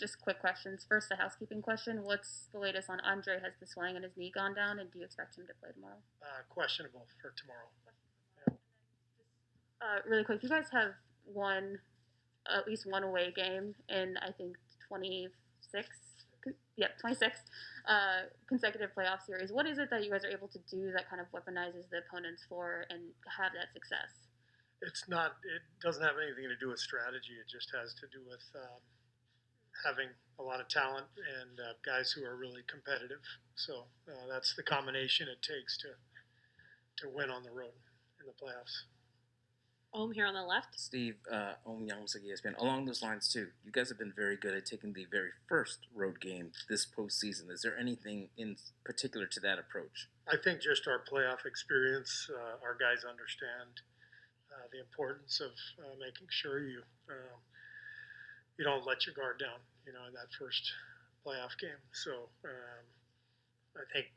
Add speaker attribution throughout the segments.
Speaker 1: Just quick questions. First, a housekeeping question. What's the latest on Andre? Has the swelling in his knee gone down, and do you expect him to play tomorrow?
Speaker 2: Questionable for tomorrow.
Speaker 1: Really quick, you guys have won at least one away game in I think 26. Yeah, 26 consecutive playoff series. What is it that you guys are able to do that kind of weaponizes the opponent's floor and have that success?
Speaker 2: It's not. It doesn't have anything to do with strategy. It just has to do with having a lot of talent and guys who are really competitive. So that's the combination it takes to win on the road in the playoffs.
Speaker 3: Here on the left.
Speaker 4: Steve, Om Yamsaki has been along those lines too. You guys have been very good at taking the very first road game this postseason. Is there anything in particular to that approach?
Speaker 2: I think just our playoff experience, our guys understand the importance of making sure you don't let your guard down, in that first playoff game. So I think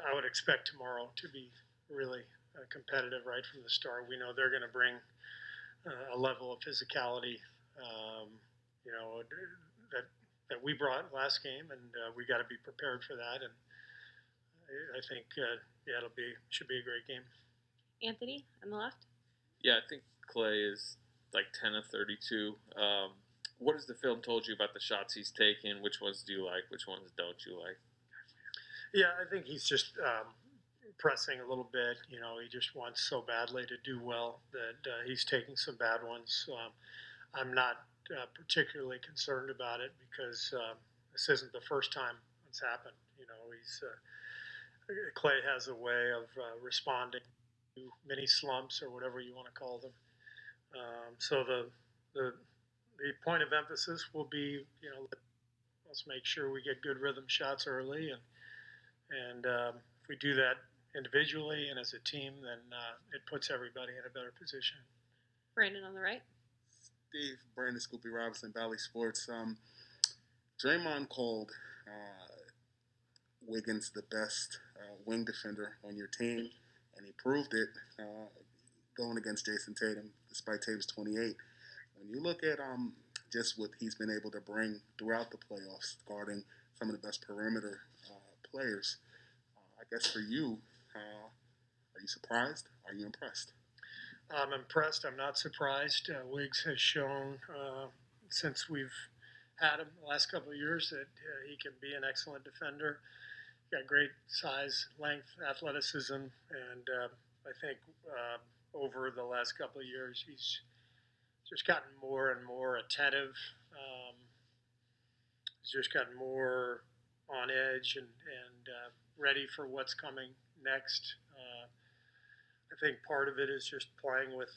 Speaker 2: I would expect tomorrow to be really competitive right from the start. We know they're going to bring a level of physicality, that we brought last game, and we got to be prepared for that. And I think should be a great game.
Speaker 3: Anthony on the left.
Speaker 5: Yeah, I think Klay is like 10 of 32. What has the film told you about the shots he's taken? Which ones do you like? Which ones don't you like?
Speaker 2: Yeah, I think he's just pressing a little bit. He just wants so badly to do well that he's taking some bad ones. I'm not particularly concerned about it because this isn't the first time it's happened. Klay has a way of responding to mini slumps or whatever you want to call them. So the point of emphasis will be, let's make sure we get good rhythm shots early, and if we do that individually and as a team, then it puts everybody in a better position.
Speaker 3: Brandon on the right.
Speaker 6: Steve, Brandon Scoopy Robinson, Valley Sports. Draymond called Wiggins the best wing defender on your team, and he proved it going against Jason Tatum, despite Tatum's 28. When you look at just what he's been able to bring throughout the playoffs, guarding some of the best perimeter players, I guess for you, are you surprised? Are you impressed?
Speaker 2: I'm impressed. I'm not surprised. Wiggs has shown since we've had him the last couple of years that he can be an excellent defender. Got great size, length, athleticism, and I think over the last couple of years he's just gotten more and more attentive. He's just gotten more on edge and ready for what's coming next. I think part of it is just playing with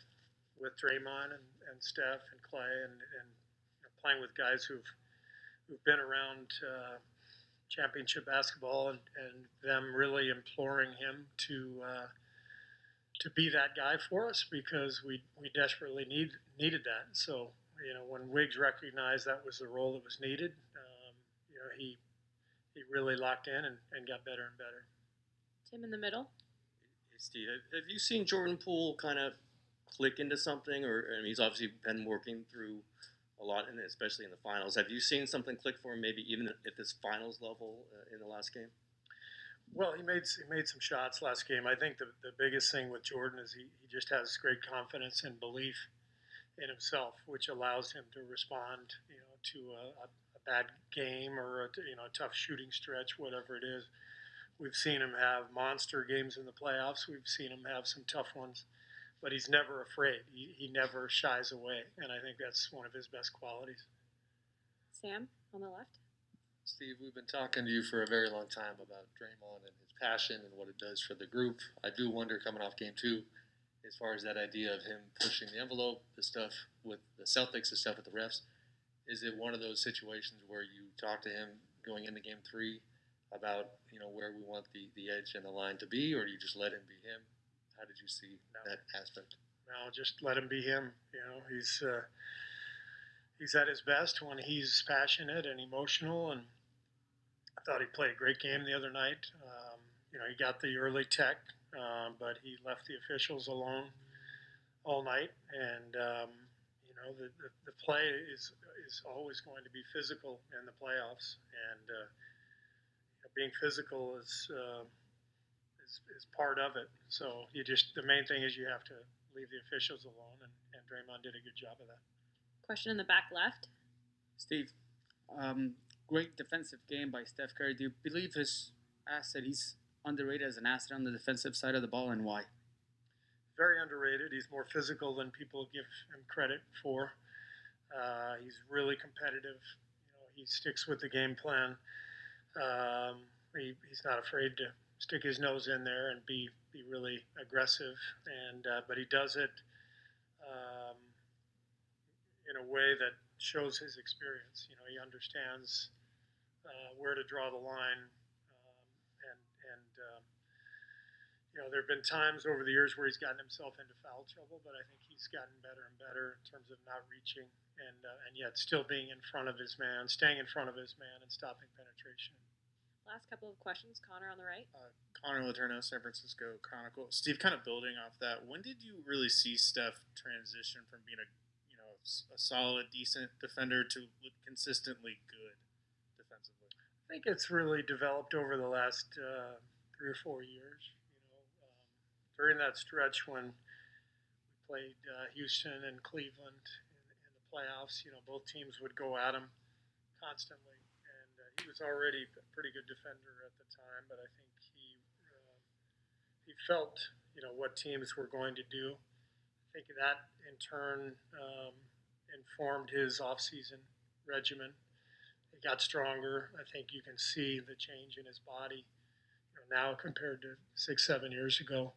Speaker 2: Draymond and Steph and Klay and playing with guys who've been around championship basketball and them really imploring him to be that guy for us because we desperately needed that. So when Wiggs recognized that was the role that was needed, he really locked in and got better and better.
Speaker 3: Tim in the middle.
Speaker 7: Hey Steve, have you seen Jordan Poole kind of click into something? He's obviously been working through a lot, and especially in the finals. Have you seen something click for him, maybe even at this finals level in the last game?
Speaker 2: Well, he made some shots last game. I think the biggest thing with Jordan is he just has great confidence and belief in himself, which allows him to respond, to a bad game or a tough shooting stretch, whatever it is. We've seen him have monster games in the playoffs. We've seen him have some tough ones, but he's never afraid. He never shies away, and I think that's one of his best qualities.
Speaker 3: Sam on the left.
Speaker 8: Steve, we've been talking to you for a very long time about Draymond and his passion and what it does for the group. I do wonder, coming off game 2, as far as that idea of him pushing the envelope, the stuff with the Celtics, the stuff with the refs, is it one of those situations where you talk to him going into game 3 about, where we want the edge and the line to be, or do you just let him be him? How did you see that aspect?
Speaker 2: No, just let him be him. He's at his best when he's passionate and emotional, and I thought he played a great game the other night. He got the early tech, but he left the officials alone all night, and The play is always going to be physical in the playoffs, and being physical is part of it. So the main thing is you have to leave the officials alone, and Draymond did a good job of that.
Speaker 3: Question in the back left.
Speaker 9: Steve, great defensive game by Steph Curry. Do you believe he's underrated as an asset on the defensive side of the ball, and why?
Speaker 2: Very underrated. He's more physical than people give him credit for. He's really competitive. He sticks with the game plan. He's not afraid to stick his nose in there and be really aggressive. And but he does it in a way that shows his experience. He understands where to draw the line, there have been times over the years where he's gotten himself into foul trouble, but I think he's gotten better and better in terms of not reaching and yet still being in front of his man, staying in front of his man, and stopping penetration.
Speaker 3: Last couple of questions. Connor on the right.
Speaker 10: Connor Letourneau, San Francisco Chronicle. Steve, kind of building off that, when did you really see Steph transition from being a solid, decent defender to consistently good defensively?
Speaker 2: I think it's really developed over the last 3 or 4 years. During that stretch when we played Houston and Cleveland in the playoffs, both teams would go at him constantly, and he was already a pretty good defender at the time. But I think he felt what teams were going to do. I think that in turn informed his off-season regimen. He got stronger. I think you can see the change in his body now compared to 6-7 years ago.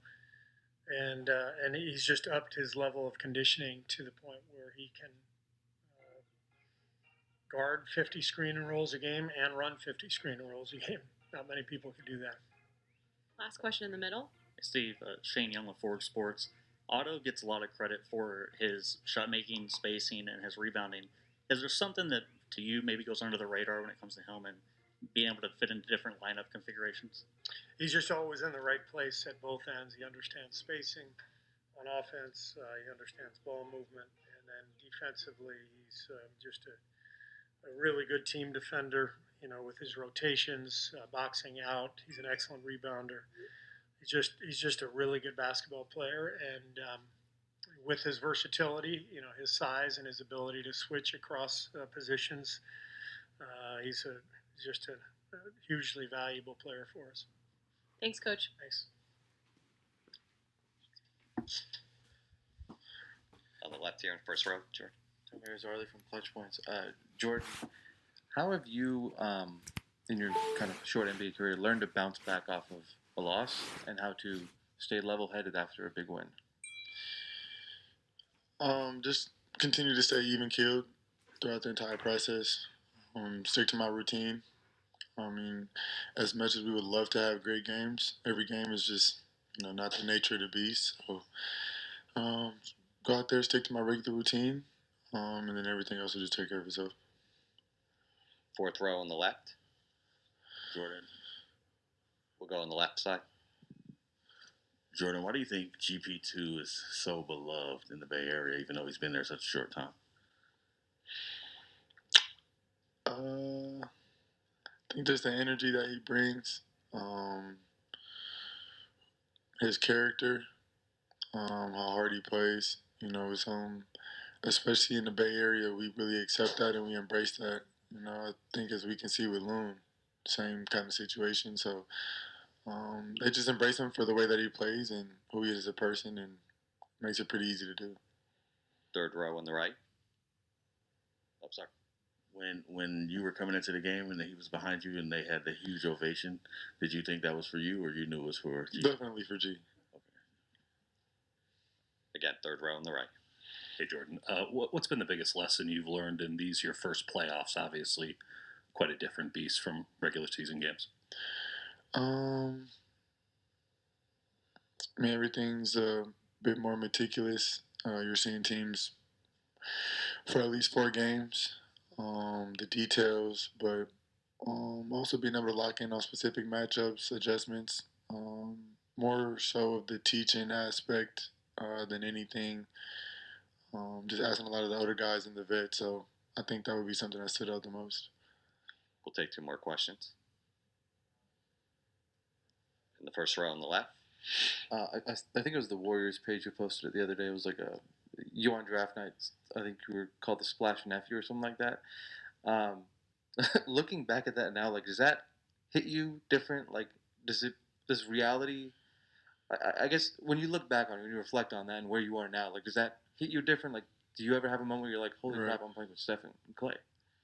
Speaker 2: And he's just upped his level of conditioning to the point where he can guard 50 screen and rolls a game and run 50 screen and rolls a game. Not many people can do that.
Speaker 3: Last question in the middle.
Speaker 11: Steve, Shane Young of Forward Sports. Otto gets a lot of credit for his shot making, spacing, and his rebounding. Is there something that to you maybe goes under the radar when it comes to him and being able to fit into different lineup configurations?
Speaker 2: He's just always in the right place at both ends. He understands spacing on offense. He understands ball movement. And then defensively, he's just a really good team defender, with his rotations, boxing out. He's an excellent rebounder. He's just a really good basketball player. And with his versatility, his size and his ability to switch across positions, he's just a hugely valuable player for us.
Speaker 3: Thanks, Coach.
Speaker 2: Thanks.
Speaker 12: On the left here in first row, Jordan.
Speaker 13: Tomer Zarley from Clutch Points. Jordan, how have you, in your kind of short NBA career, learned to bounce back off of a loss and how to stay level-headed after a big win?
Speaker 14: Just continue to stay even-keeled throughout the entire process. Stick to my routine. I mean, as much as we would love to have great games, every game is just, not the nature of the beast. So, go out there, stick to my regular routine, and then everything else will just take care of itself.
Speaker 12: Fourth row on the left. Jordan. We'll go on the left side.
Speaker 15: Jordan, why do you think GP2 is so beloved in the Bay Area, even though he's been there such a short time?
Speaker 14: I think just the energy that he brings, his character, how hard he plays. It's, especially in the Bay Area, we really accept that and we embrace that. I think as we can see with Loon, same kind of situation. So they just embrace him for the way that he plays and who he is as a person, and makes it pretty easy to do.
Speaker 12: Third row on the right. Oh, sorry.
Speaker 15: When you were coming into the game and he was behind you and they had the huge ovation, did you think that was for you or you knew it was for G?
Speaker 14: Definitely for G.
Speaker 15: Okay.
Speaker 12: Again, third row on the right.
Speaker 16: Hey, Jordan. What's been the biggest lesson you've learned in your first playoffs? Obviously, quite a different beast from regular season games.
Speaker 14: Everything's a bit more meticulous. You're seeing teams for at least 4 games. The details, but also being able to lock in on specific matchups, adjustments, more so of the teaching aspect than anything. just asking a lot of the older guys in the vet. So I think that would be something that stood out the most.
Speaker 12: We'll take 2 more questions. In the first row on the left.
Speaker 13: I think it was the Warriors page who posted it the other day. It was like you on draft night. I think you were called the Splash Nephew or something like that. Looking back at that now, like, does that hit you different? Like, does reality? I guess when you look back on it, when you reflect on that and where you are now, like, does that hit you different? Like, do you ever have a moment where you're like, holy
Speaker 14: Right.
Speaker 13: crap, I'm playing with Stephen Clay?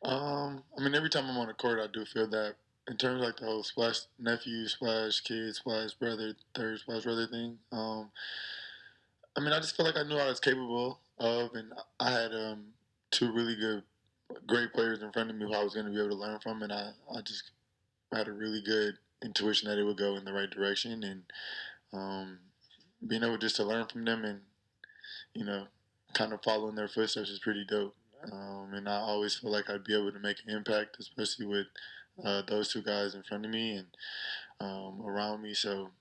Speaker 14: I mean, every time I'm on the court, I do feel that in terms of like the whole splash nephew, splash kid, splash brother, third splash brother thing. I mean, I just feel like I knew I was capable of, and I had 2 really great players in front of me who I was going to be able to learn from, and I just had a really good intuition that it would go in the right direction, and being able just to learn from them and, you know, kind of follow in their footsteps is pretty dope. And I always feel like I'd be able to make an impact, especially with those 2 guys in front of me and around me. So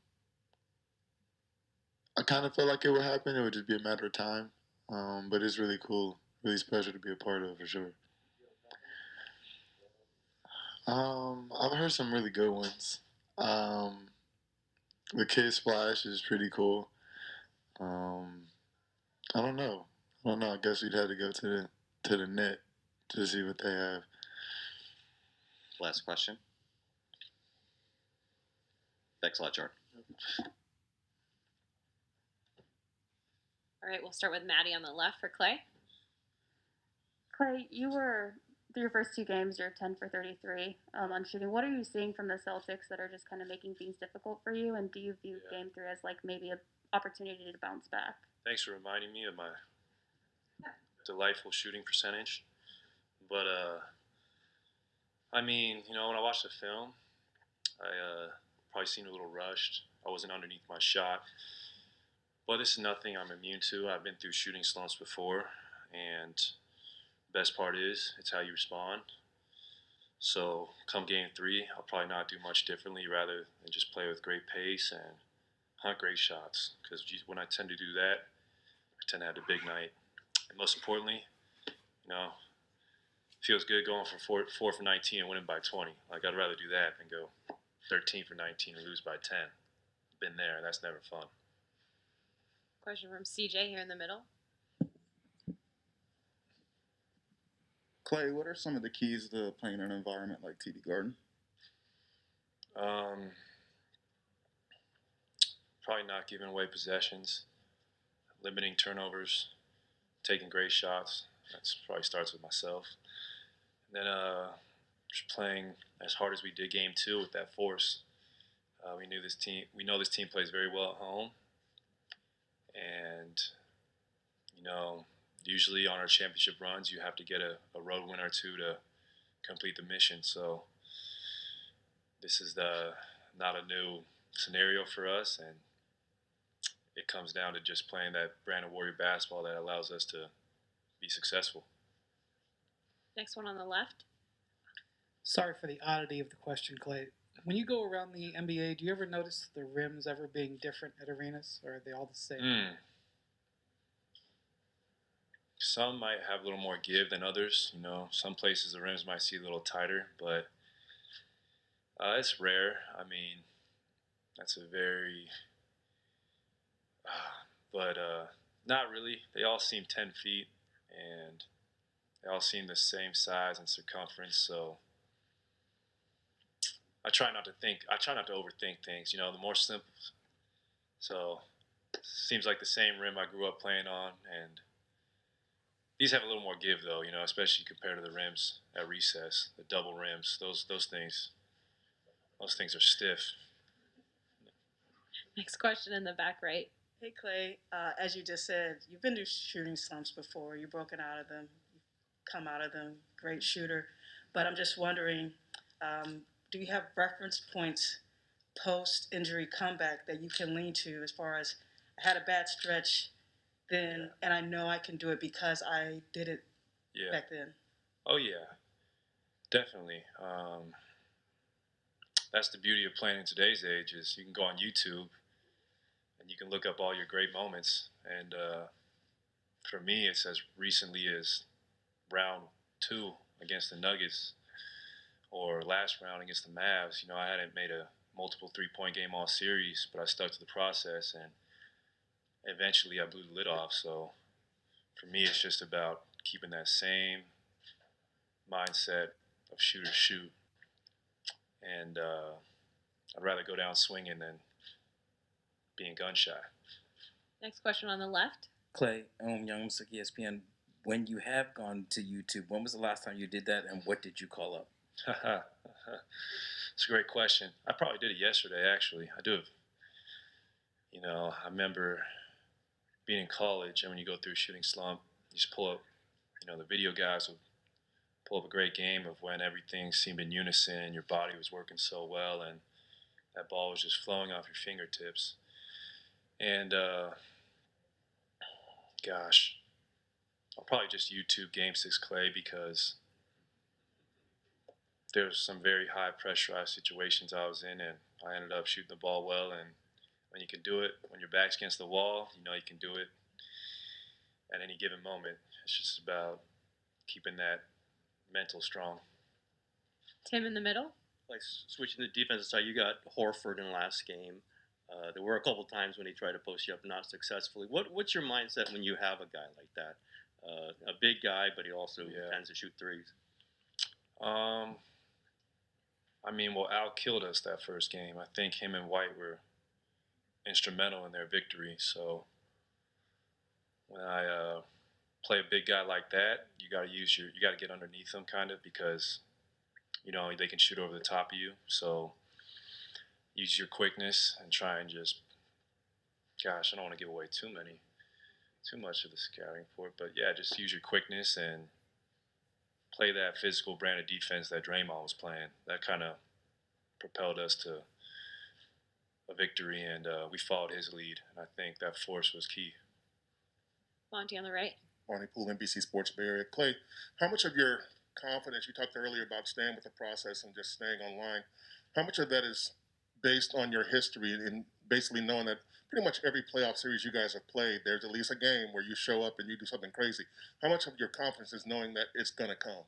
Speaker 14: I kind of felt like it would happen. It would just be a matter of time. But it's really cool, really special to be a part of for sure. I've heard some really good ones. The Kid Splash is pretty cool. I don't know. I guess we'd have to go to the net to see what they have.
Speaker 12: Last question. Thanks a lot, Jordan.
Speaker 3: All right, we'll start with Maddie on the left for Clay.
Speaker 1: Clay, you were through your first 2 games, you're 10 for 33 on shooting. What are you seeing from the Celtics that are just kind of making things difficult for you? And do you view Game 3 as like maybe an opportunity to bounce back?
Speaker 17: Thanks for reminding me of my delightful shooting percentage. But I mean, you know, when I watched the film, I probably seemed a little rushed. I wasn't underneath my shot. But this is nothing I'm immune to. I've been through shooting slumps before, and the best part is it's how you respond. So come game 3, I'll probably not do much differently rather than just play with great pace and hunt great shots. Because when I tend to do that, I tend to have a big night. And most importantly, you know, it feels good going from 4 for 19 and winning by 20. Like, I'd rather do that than go 13 for 19 and lose by 10. Been there. That's never fun.
Speaker 3: Question from CJ here in the middle.
Speaker 18: Clay, what are some of the keys to playing in an environment like TD Garden?
Speaker 17: Probably not giving away possessions, limiting turnovers, taking great shots. That's probably starts with myself. And then just playing as hard as we did game 2 with that force. We know this team plays very well at home. And, you know, usually on our championship runs, you have to get a road win or 2 to complete the mission. So this is not a new scenario for us, and it comes down to just playing that brand of Warrior basketball that allows us to be successful.
Speaker 3: Next one on the left.
Speaker 19: Sorry for the oddity of the question, Clay. When you go around the NBA, do you ever notice the rims ever being different at arenas, or are they all the same?
Speaker 17: Some might have a little more give than others. You know, some places the rims might see a little tighter, but it's rare. I mean, that's a very, but not really. They all seem 10 feet, and they all seem the same size and circumference. So I try not to overthink things. You know, the more simple. So seems like the same rim I grew up playing on, and these have a little more give, though, you know, especially compared to the rims at recess, the double rims. Those things are stiff.
Speaker 3: Next question in the back right.
Speaker 20: Hey, Clay, as you just said, you've been through shooting slumps before. You've broken out of them. You've come out of them. Great shooter. But I'm just wondering, do you have reference points post-injury comeback that you can lean to as far as, I had a bad stretch then, and I know I can do it because I did it back then?
Speaker 17: Oh, yeah. Definitely. That's the beauty of playing in today's age is you can go on YouTube and you can look up all your great moments. And for me, it's as recently as round 2 against the Nuggets or last round against the Mavs. You know, I hadn't made a multiple 3-point game all series, but I stuck to the process, and eventually I blew the lid off. So for me, it's just about keeping that same mindset of shoot or shoot. And I'd rather go down swinging than being gun shy.
Speaker 3: Next question on the left.
Speaker 4: Clay, Young Musik, ESPN. When you have gone to YouTube, when was the last time you did that, and what did you call up?
Speaker 17: It's a great question. I probably did it yesterday, actually. I do have, you know, I remember being in college, and when you go through a shooting slump, you just pull up, you know, the video guys would pull up a great game of when everything seemed in unison, your body was working so well, and that ball was just flowing off your fingertips. And, gosh, I'll probably just YouTube Game 6 Clay, because there's some very high pressurized situations I was in, and I ended up shooting the ball well. And when you can do it, when your back's against the wall, you know you can do it at any given moment. It's just about keeping that mental strong.
Speaker 3: Tim in the middle.
Speaker 7: Like switching the defensive side, you got Horford in the last game. There were a couple times when he tried to post you up, not successfully. What's your mindset when you have a guy like that? A big guy, but he also tends to shoot threes.
Speaker 17: I mean, well, Al killed us that first game. I think him and White were instrumental in their victory. So when I play a big guy like that, you got to get underneath them kind of, because you know they can shoot over the top of you. So use your quickness and try and just, gosh, I don't want to give away too much of the scouting report, but yeah, just use your quickness and play that physical brand of defense that Draymond was playing. That kind of propelled us to a victory, and we followed his lead. And I think that force was key.
Speaker 3: Monty on the right.
Speaker 6: Monty Poole, NBC Sports Bay Area. Clay, how much of your confidence, you talked earlier about staying with the process and just staying online, how much of that is based on your history and basically knowing that pretty much every playoff series you guys have played, there's at least a game where you show up and you do something crazy? How much of your confidence is knowing that it's going to come?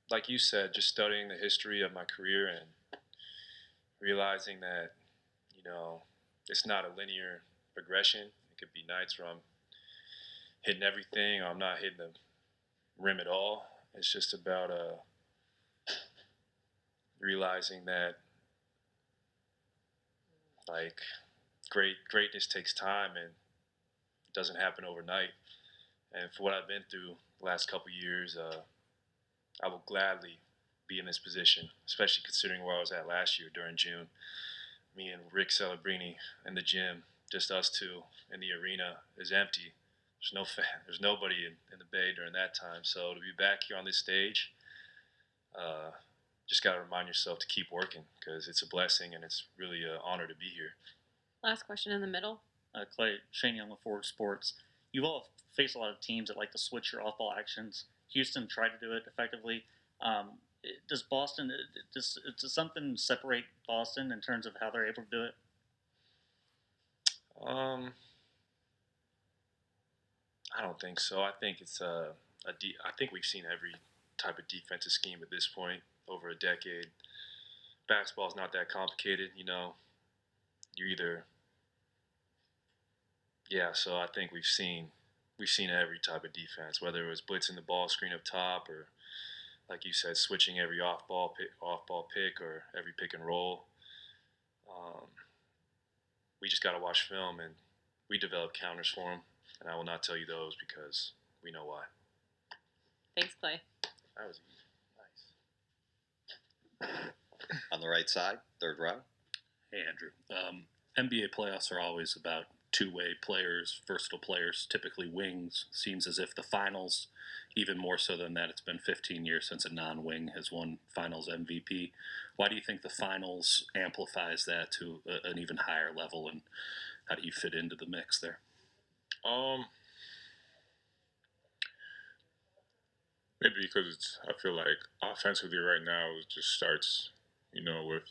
Speaker 17: Like you said, just studying the history of my career and realizing that, you know, it's not a linear progression. It could be nights where I'm hitting everything or I'm not hitting the rim at all. It's just about realizing that, like, greatness takes time and it doesn't happen overnight. And for what I've been through the last couple of years, I will gladly be in this position, especially considering where I was at last year during June. Me and Rick Celebrini in the gym, just us two in the arena, is empty. There's nobody in the Bay during that time. So to be back here on this stage, just got to remind yourself to keep working, because it's a blessing and it's really an honor to be here.
Speaker 3: Last question in the middle.
Speaker 11: Clay, Shane Young, LaForge Sports. You've all faced a lot of teams that like to switch your off-ball actions. Houston tried to do it effectively. Does Boston, does something separate Boston in terms of how they're able to do it?
Speaker 17: I don't think so. I think it's I think we've seen every type of defensive scheme at this point over a decade. Basketball's not that complicated, you know. So I think we've seen every type of defense, whether it was blitzing the ball screen up top or, like you said, switching every off-ball pick or every pick and roll. We just got to watch film, and we develop counters for them, and I will not tell you those because we know why.
Speaker 3: Thanks, Clay.
Speaker 17: That was easy. Nice.
Speaker 12: On the right side, third row.
Speaker 16: Hey, Andrew. NBA playoffs are always about two-way players, versatile players, typically wings. Seems as if the finals, even more so than that, it's been 15 years since a non-wing has won finals MVP. Why do you think the finals amplifies that to an even higher level, and how do you fit into the mix there?
Speaker 14: Maybe because I feel like offensively right now it just starts, with,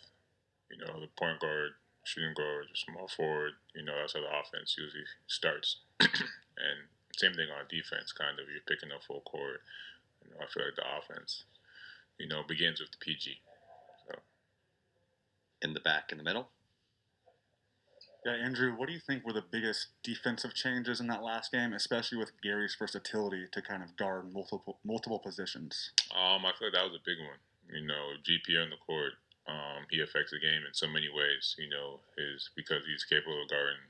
Speaker 14: the point guard
Speaker 21: shooting guard, small forward. That's how the offense usually starts. And same thing on defense, kind of. You're picking up full court. I feel like the offense, begins with the PG. So.
Speaker 12: In the back, in the middle.
Speaker 22: Yeah, Andrew, what do you think were the biggest defensive changes in that last game, especially with Gary's versatility to kind of guard multiple positions?
Speaker 21: I feel like that was a big one. GP on the court, he affects the game in so many ways. Because he's capable of guarding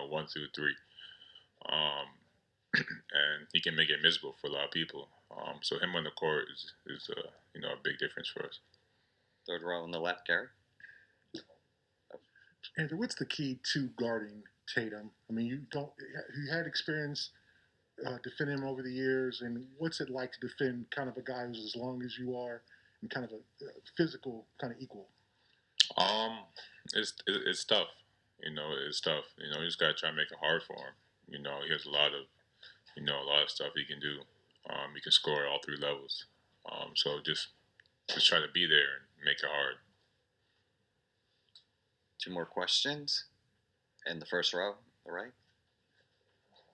Speaker 21: 1 through 3, and he can make it miserable for a lot of people. So him on the court is a big difference for us.
Speaker 12: Third row on the left, Gary.
Speaker 23: Andrew, what's the key to guarding Tatum? I mean, you had experience defending him over the years, and what's it like to defend kind of a guy who's as long as you are and kind of a physical kind of equal?
Speaker 21: It's tough. It's tough. You just gotta try and make it hard for him. He has a lot of stuff he can do. He can score at all 3 levels. So just try to be there and make it hard.
Speaker 12: 2 more questions. In the first row, all right.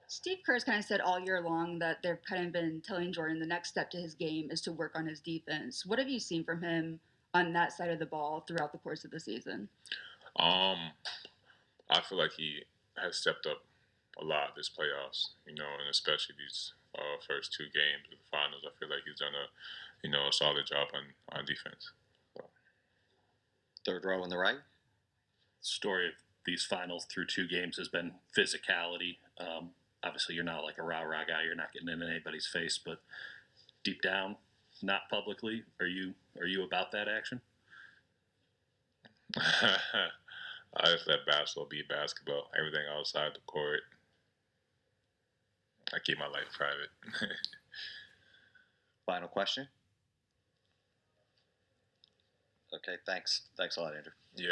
Speaker 24: Steve Kerr's kind of said all year long that they've kind of been telling Jordan the next step to his game is to work on his defense. What have you seen from him on that side of the ball throughout the course of the season?
Speaker 21: I feel like he has stepped up a lot this playoffs, and especially these first 2 games of the finals. I feel like he's done a solid job on defense. So.
Speaker 12: Third row on the right.
Speaker 16: Story of these finals through 2 games has been physicality. Obviously, you're not like a rah-rah guy. You're not getting in anybody's face, but deep down, not publicly, are you about that action?
Speaker 21: I just let basketball be basketball. Everything outside the court, I keep my life private.
Speaker 12: Final question. Okay, thanks. Thanks a lot, Andrew.
Speaker 21: Yeah.